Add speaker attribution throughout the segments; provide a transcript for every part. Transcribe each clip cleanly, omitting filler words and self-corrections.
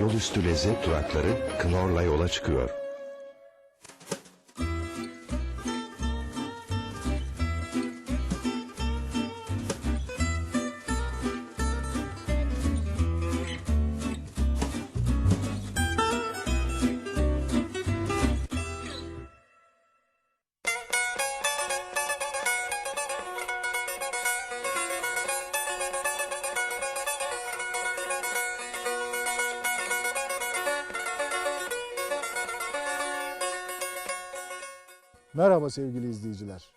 Speaker 1: Yolüstü lezzet durakları Knorr'la yola çıkıyor.
Speaker 2: Merhaba sevgili izleyiciler.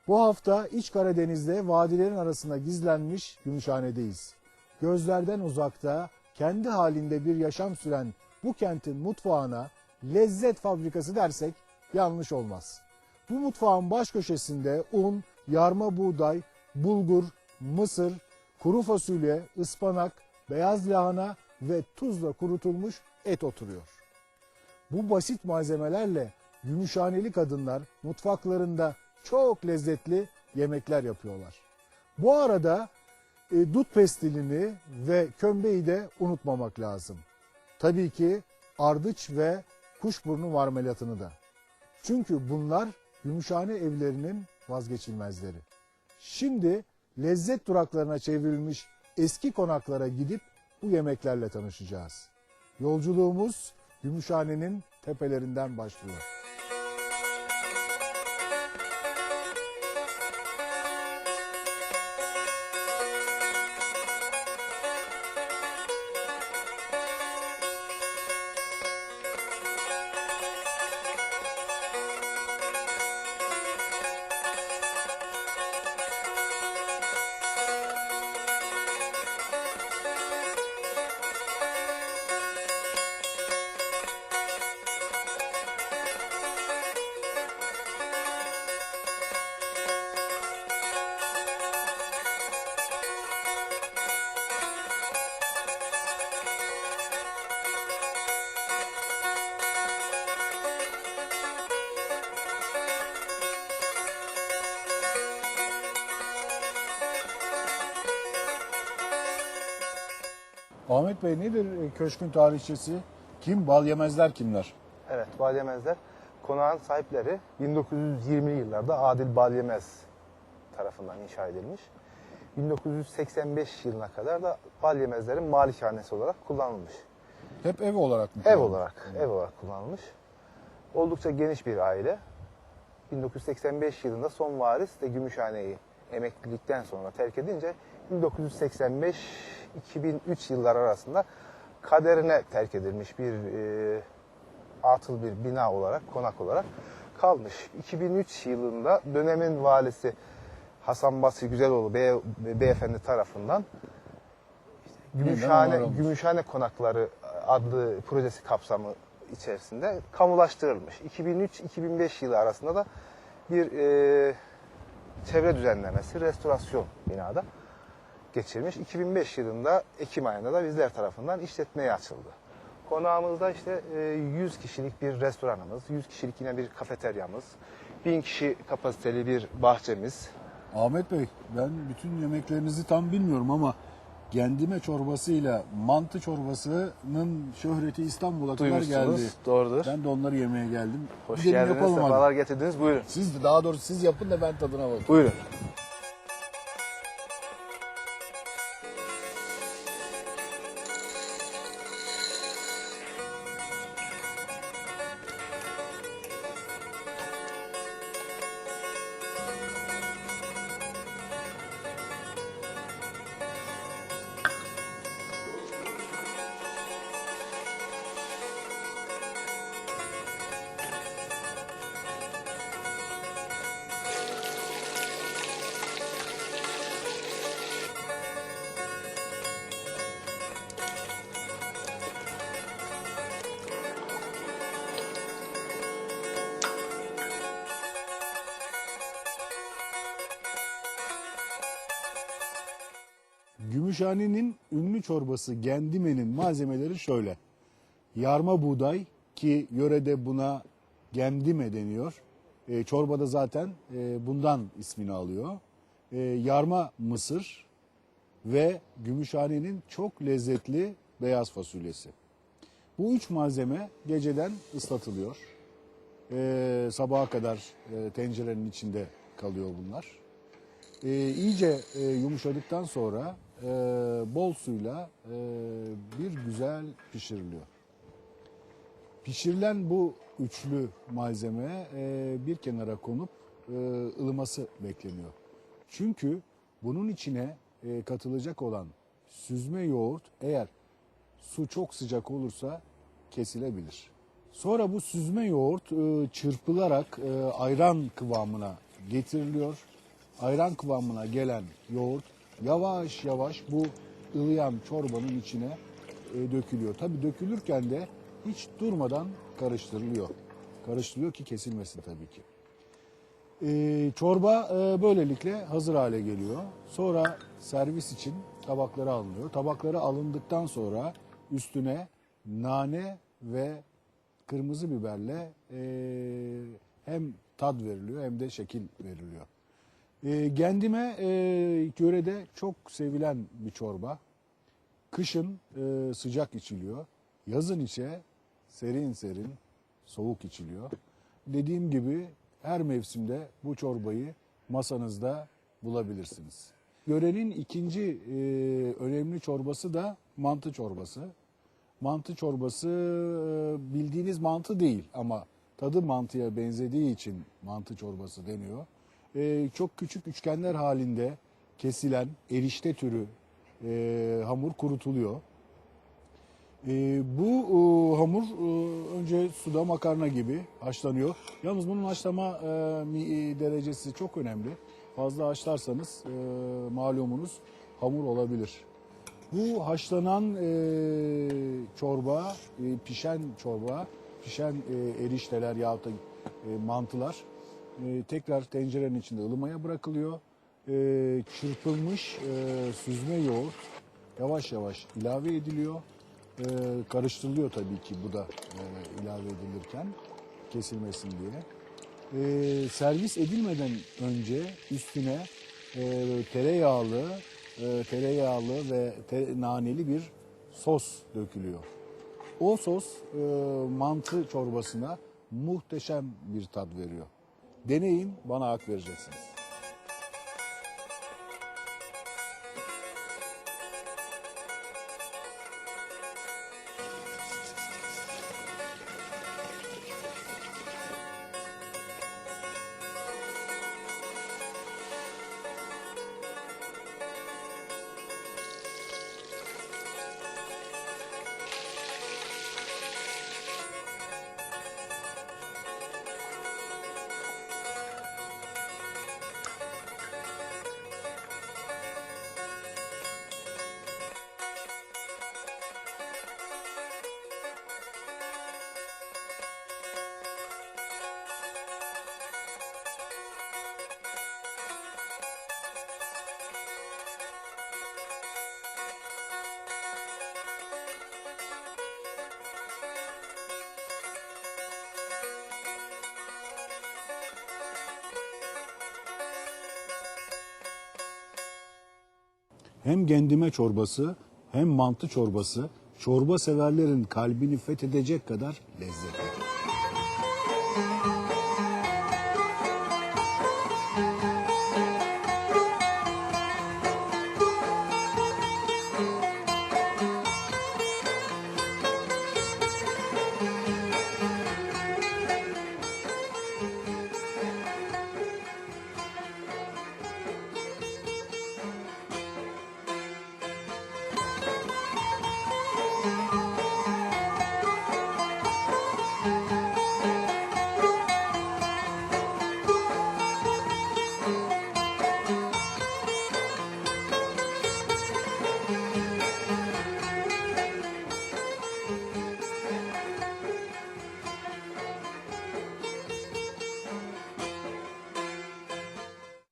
Speaker 2: Bu hafta İç Karadeniz'de vadilerin arasında gizlenmiş Gümüşhane'deyiz. Gözlerden uzakta, kendi halinde bir yaşam süren bu kentin mutfağına lezzet fabrikası dersek yanlış olmaz. Bu mutfağın baş köşesinde un, yarma buğday, bulgur, mısır, kuru fasulye, ıspanak, beyaz lahana ve tuzla kurutulmuş et oturuyor. Bu basit malzemelerle Gümüşhaneli kadınlar mutfaklarında çok lezzetli yemekler yapıyorlar. Bu arada dut pestilini ve kömbeyi de unutmamak lazım. Tabii ki ardıç ve kuşburnu marmelatını da. Çünkü bunlar Gümüşhane evlerinin vazgeçilmezleri. Şimdi lezzet duraklarına çevrilmiş eski konaklara gidip bu yemeklerle tanışacağız. Yolculuğumuz Gümüşhane'nin tepelerinden başlıyor. Ahmet Bey nedir köşkün tarihçesi? Kim? Bal yemezler kimler?
Speaker 3: Evet, Balyemezler. Konağın sahipleri 1920'li yıllarda Adil Balyemez tarafından inşa edilmiş. 1985 yılına kadar da Balyemezlerin malikanesi olarak kullanılmış.
Speaker 2: Hep ev olarak mı?
Speaker 3: Ev olarak kullanılmış. Oldukça geniş bir aile. 1985 yılında son varis de Gümüşhane'yi emeklilikten sonra terk edince 1985-2003 yıllar arasında kaderine terk edilmiş bir atıl bir bina olarak, konak olarak kalmış. 2003 yılında dönemin valisi Hasan Basri Güzeloğlu beyefendi tarafından Gümüşhane Konakları adlı projesi kapsamı içerisinde kamulaştırılmış. 2003-2005 yılı arasında da bir çevre düzenlemesi, restorasyon binada geçirmiş. 2005 yılında Ekim ayında da bizler tarafından işletmeye açıldı. Konağımızda işte 100 kişilik bir restoranımız, 100 kişilik yine bir kafeteryamız, 1000 kişi kapasiteli bir bahçemiz.
Speaker 2: Ahmet Bey, ben bütün yemeklerinizi tam bilmiyorum ama gendime çorbasıyla mantı çorbasının şöhreti İstanbul'a kadar geldi.
Speaker 3: Doğrudur.
Speaker 2: Ben de onları yemeye geldim.
Speaker 3: Hoş
Speaker 2: Gidelim
Speaker 3: geldiniz,
Speaker 2: yapalım hadi.
Speaker 3: sefalar getirdiniz. Buyurun.
Speaker 2: Siz, daha doğrusu siz yapın da ben tadına bakayım.
Speaker 3: Buyurun.
Speaker 2: Gümüşhane'nin ünlü çorbası gendimenin malzemeleri şöyle. Yarma buğday ki yörede buna gendime deniyor. Çorbada zaten bundan ismini alıyor. Yarma mısır ve Gümüşhane'nin çok lezzetli beyaz fasulyesi. Bu 3 malzeme geceden ıslatılıyor. Sabaha kadar tencerenin içinde kalıyor bunlar. İyice yumuşadıktan sonra bol suyla bir güzel pişiriliyor. Pişirilen bu üçlü malzeme bir kenara konup ılıması bekleniyor. Çünkü bunun içine katılacak olan süzme yoğurt eğer su çok sıcak olursa kesilebilir. Sonra bu süzme yoğurt çırpılarak ayran kıvamına getiriliyor. Ayran kıvamına gelen yoğurt yavaş yavaş bu ılıyan çorbanın içine dökülüyor. Tabii dökülürken de hiç durmadan karıştırılıyor. Karıştırılıyor ki kesilmesin tabii ki. Çorba böylelikle hazır hale geliyor. Sonra servis için tabaklara alınıyor. Tabaklara alındıktan sonra üstüne nane ve kırmızı biberle hem tad veriliyor hem de şekil veriliyor. Kendime yörede çok sevilen bir çorba. Kışın sıcak içiliyor. Yazın ise serin serin soğuk içiliyor. Dediğim gibi her mevsimde bu çorbayı masanızda bulabilirsiniz. Yörenin ikinci önemli çorbası da mantı çorbası. Mantı çorbası bildiğiniz mantı değil ama tadı mantıya benzediği için mantı çorbası deniyor. Çok küçük üçgenler halinde kesilen erişte türü hamur kurutuluyor. Bu hamur önce suda makarna gibi haşlanıyor. Yalnız bunun haşlama derecesi çok önemli. Fazla haşlarsanız malumunuz hamur olabilir. Bu haşlanan çorba, pişen erişteler yahut da mantılar tekrar tencerenin içinde ılımaya bırakılıyor. Çırpılmış süzme yoğurt yavaş yavaş ilave ediliyor. Karıştırılıyor tabii ki bu da ilave edilirken kesilmesin diye. Servis edilmeden önce üstüne tereyağlı ve naneli bir sos dökülüyor. O sos mantı çorbasına muhteşem bir tat veriyor. Deneyin, bana hak vereceksiniz. Hem gendime çorbası hem mantı çorbası çorba severlerin kalbini fethedecek kadar lezzetli.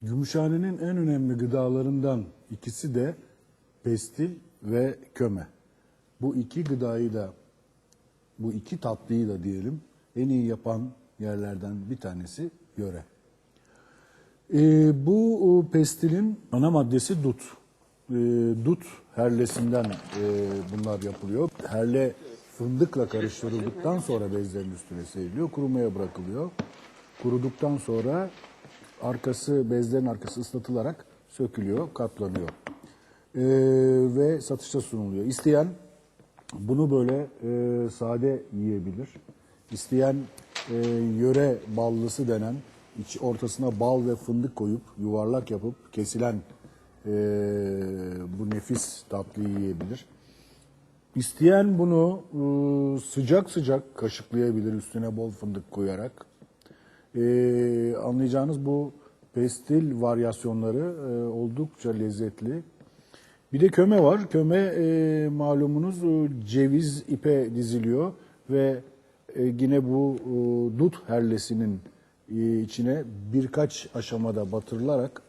Speaker 2: Gümüşhane'nin en önemli gıdalarından ikisi de pestil ve köme. Bu iki gıdayı da, bu iki tatlıyı da diyelim en iyi yapan yerlerden bir tanesi yöre. Bu pestilin ana maddesi dut. Dut herlesinden bunlar yapılıyor. Herle fındıkla karıştırıldıktan sonra bezlerin üstüne seriliyor. Kurumaya bırakılıyor. Kuruduktan sonra bezlerin arkası ıslatılarak sökülüyor, katlanıyor. Ve satışa sunuluyor. İsteyen bunu böyle sade yiyebilir. İsteyen yöre ballısı denen ortasına bal ve fındık koyup yuvarlak yapıp kesilen bu nefis tatlıyı yiyebilir. İsteyen bunu sıcak sıcak kaşıklayabilir üstüne bol fındık koyarak. Anlayacağınız bu pestil varyasyonları oldukça lezzetli. Bir de köme var. Köme malumunuz ceviz ipe diziliyor ve yine bu dut herlesinin içine birkaç aşamada batırılarak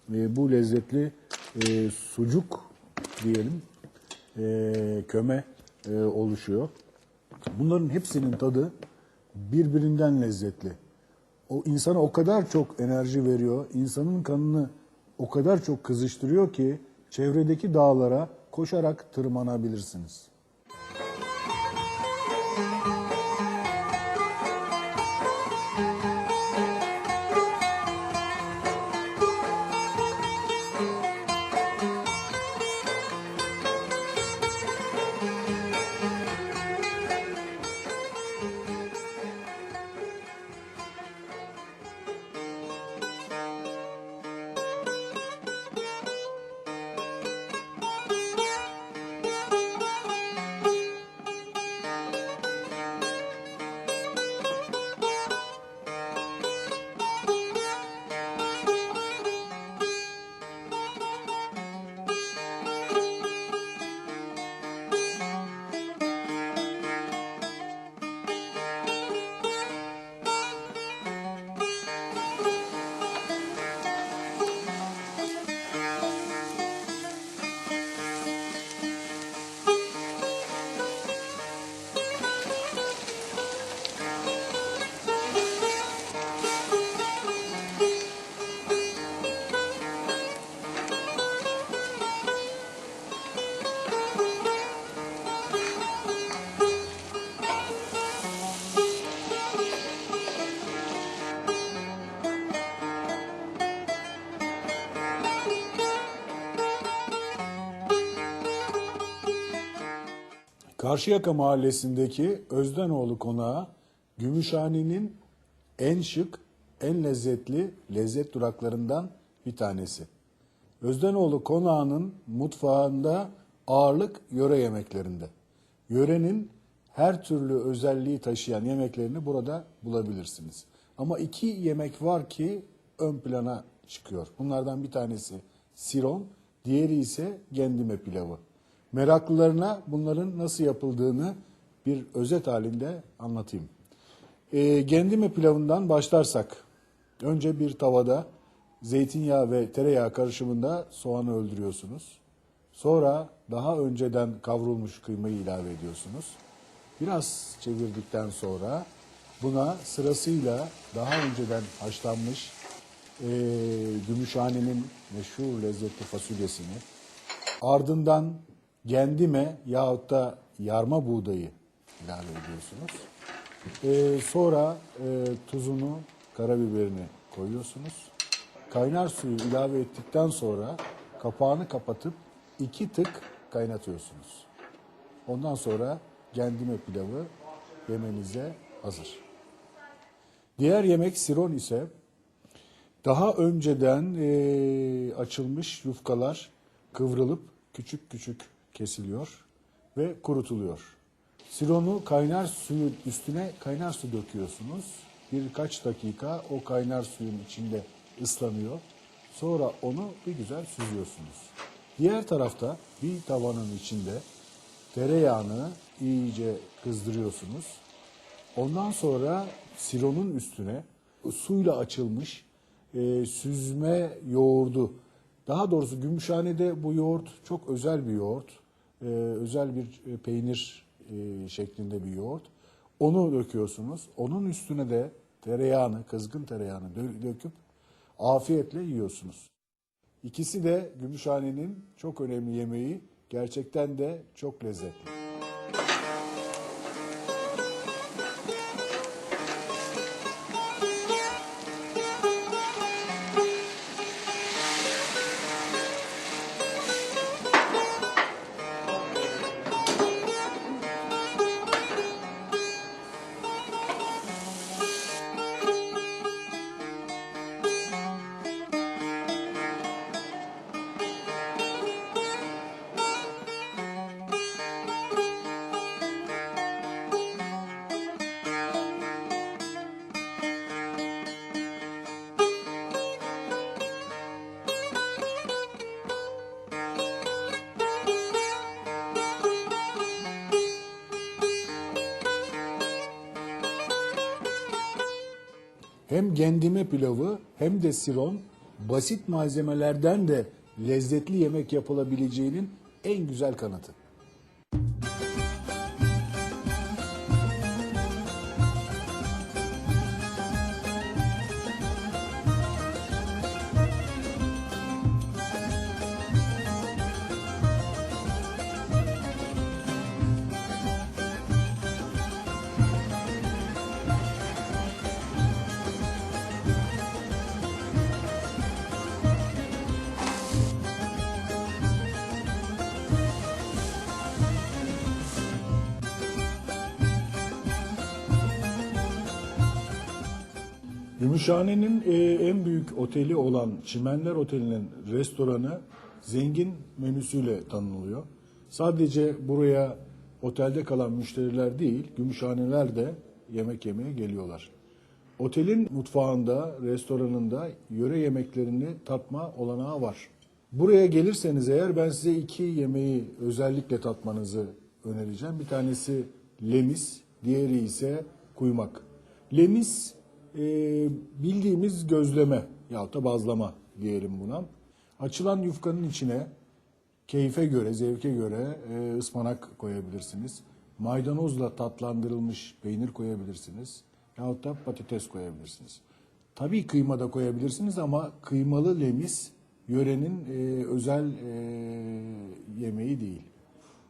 Speaker 2: bu lezzetli sucuk diyelim köme oluşuyor. Bunların hepsinin tadı birbirinden lezzetli. O insana o kadar çok enerji veriyor, insanın kanını o kadar çok kızıştırıyor ki çevredeki dağlara koşarak tırmanabilirsiniz. Karşıyaka Mahallesi'ndeki Özdenoğlu Konağı, Gümüşhane'nin en şık, en lezzetli lezzet duraklarından bir tanesi. Özdenoğlu Konağı'nın mutfağında ağırlık yöre yemeklerinde. Yörenin her türlü özelliği taşıyan yemeklerini burada bulabilirsiniz. Ama iki yemek var ki ön plana çıkıyor. Bunlardan bir tanesi siron, diğeri ise gendime pilavı. Meraklılarına bunların nasıl yapıldığını bir özet halinde anlatayım. Gendime pilavından başlarsak, önce bir tavada zeytinyağı ve tereyağı karışımında soğanı öldürüyorsunuz. Sonra daha önceden kavrulmuş kıymayı ilave ediyorsunuz. Biraz çevirdikten sonra buna sırasıyla daha önceden haşlanmış Gümüşhane'nin meşhur lezzetli fasulyesini, ardından gendime yahut da yarma buğdayı ilave ediyorsunuz. Sonra tuzunu, karabiberini koyuyorsunuz. Kaynar suyu ilave ettikten sonra kapağını kapatıp 2 tık kaynatıyorsunuz. Ondan sonra gendime pilavı yemenize hazır. Diğer yemek siron ise daha önceden açılmış yufkalar kıvrılıp küçük küçük kesiliyor ve kurutuluyor. Sironu kaynar suyun üstüne kaynar su döküyorsunuz. Birkaç dakika o kaynar suyun içinde ıslanıyor. Sonra onu bir güzel süzüyorsunuz. Diğer tarafta bir tavanın içinde tereyağını iyice kızdırıyorsunuz. Ondan sonra sironun üstüne suyla açılmış süzme yoğurdu. Daha doğrusu Gümüşhane'de bu yoğurt çok özel bir yoğurt. Özel bir peynir şeklinde bir yoğurt. Onu döküyorsunuz. Onun üstüne de tereyağını, kızgın tereyağını döküp afiyetle yiyorsunuz. İkisi de Gümüşhane'nin çok önemli yemeği. Gerçekten de çok lezzetli. Hem gendime pilavı hem de siron basit malzemelerden de lezzetli yemek yapılabileceğinin en güzel kanıtı. Gümüşhane'nin en büyük oteli olan Çimenler Oteli'nin restoranı zengin menüsüyle tanınıyor. Sadece buraya otelde kalan müşteriler değil, Gümüşhaneler de yemek yemeye geliyorlar. Otelin mutfağında, restoranında yöre yemeklerini tatma olanağı var. Buraya gelirseniz eğer ben size 2 yemeği özellikle tatmanızı önereceğim. Bir tanesi lemis, diğeri ise kuymak. Lemis bildiğimiz gözleme yahut da bazlama diyelim buna. Açılan yufkanın içine keyfe göre, zevke göre ıspanak koyabilirsiniz. Maydanozla tatlandırılmış peynir koyabilirsiniz. Yahut da patates koyabilirsiniz. Tabii kıyma da koyabilirsiniz ama kıymalı lemis yörenin özel yemeği değil.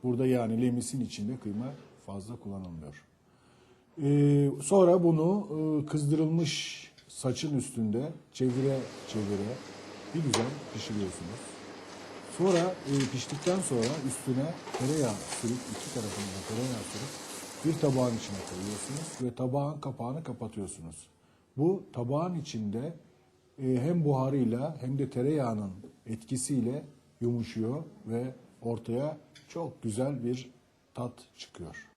Speaker 2: Burada yani lemisin içinde kıyma fazla kullanılmıyor. Sonra bunu kızdırılmış saçın üstünde çevire çevire bir güzel pişiriyorsunuz. Sonra piştikten sonra üstüne tereyağı sürüp, 2 tarafına da tereyağı sürüp bir tabağın içine koyuyorsunuz ve tabağın kapağını kapatıyorsunuz. Bu tabağın içinde hem buharıyla hem de tereyağının etkisiyle yumuşuyor ve ortaya çok güzel bir tat çıkıyor.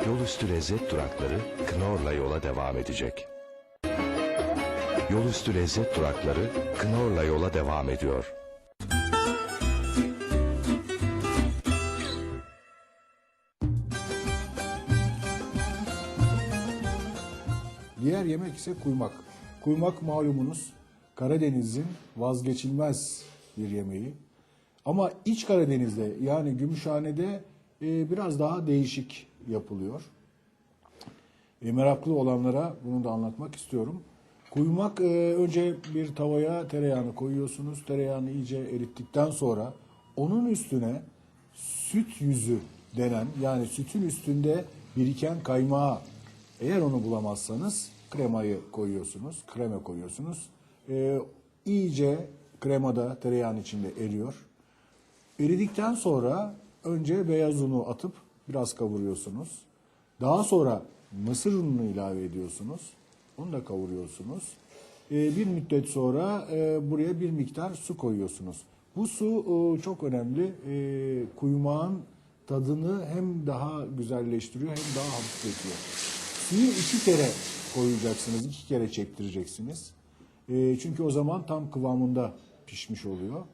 Speaker 1: Yolüstü lezzet durakları Knorr'la yola devam edecek. Yolüstü lezzet durakları Knorr'la yola devam ediyor.
Speaker 2: Diğer yemek ise kuymak. Kuymak malumunuz Karadeniz'in vazgeçilmez bir yemeği. Ama İç Karadeniz'de yani Gümüşhane'de biraz daha değişik yapılıyor. Meraklı olanlara bunu da anlatmak istiyorum. Kuymak önce bir tavaya tereyağını koyuyorsunuz. Tereyağını iyice erittikten sonra onun üstüne süt yüzü denen yani sütün üstünde biriken kaymağı eğer onu bulamazsanız kremayı koyuyorsunuz. Krema koyuyorsunuz. İyice krema da tereyağın içinde eriyor. Eridikten sonra önce beyaz unu atıp biraz kavuruyorsunuz. Daha sonra mısır ununu ilave ediyorsunuz. Onu da kavuruyorsunuz. Bir müddet sonra buraya bir miktar su koyuyorsunuz. Bu su çok önemli. Kuymağın tadını hem daha güzelleştiriyor hem daha hafifletiyor. Suyu 2 kere koyacaksınız, 2 kere çektireceksiniz. Çünkü o zaman tam kıvamında pişmiş oluyor.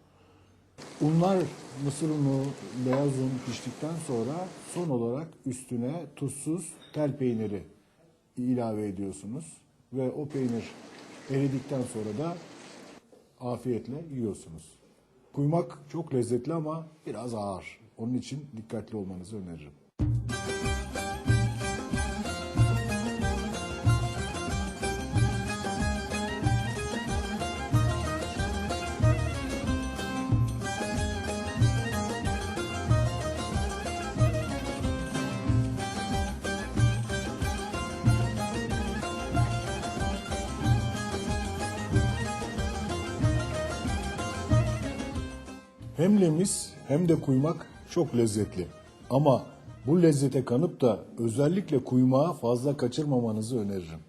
Speaker 2: Unlar, mısır unu, beyaz un piştikten sonra son olarak üstüne tuzsuz tel peyniri ilave ediyorsunuz. Ve o peynir eridikten sonra da afiyetle yiyorsunuz. Kuymak çok lezzetli ama biraz ağır. Onun için dikkatli olmanızı öneririm. Hem lemis hem de kuymak çok lezzetli. Ama bu lezzete kanıp da özellikle kuymağı fazla kaçırmamanızı öneririm.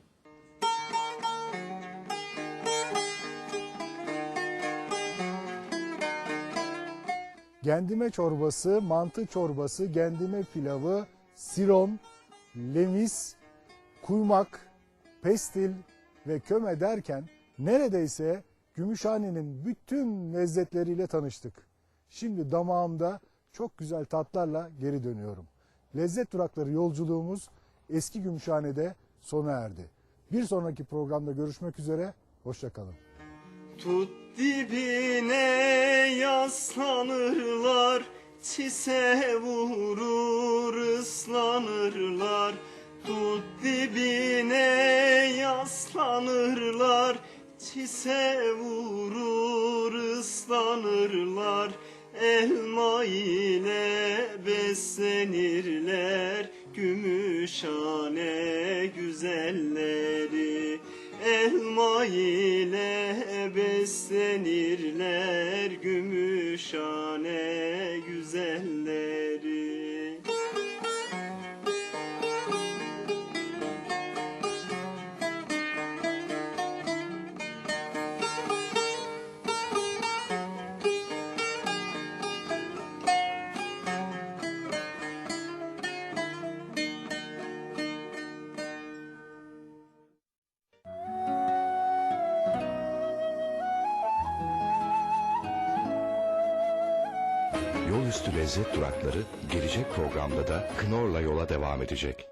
Speaker 2: Gendime çorbası, mantı çorbası, gendime pilavı, siron, lemis, kuymak, pestil ve köme derken neredeyse Gümüşhane'nin bütün lezzetleriyle tanıştık. Şimdi damağımda çok güzel tatlarla geri dönüyorum. Lezzet durakları yolculuğumuz eski Gümüşhane'de sona erdi. Bir sonraki programda görüşmek üzere, hoşça kalın.
Speaker 4: Tut dibine yaslanırlar, çise vurur ıslanırlar. Tut dibine yaslanırlar, çise vurur ıslanırlar. Elma ile beslenirler Gümüşhane güzelleri. Elma ile beslenirler Gümüşhane güzelleri.
Speaker 1: Yolüstü lezzet durakları gelecek programda da Knorr'la yola devam edecek.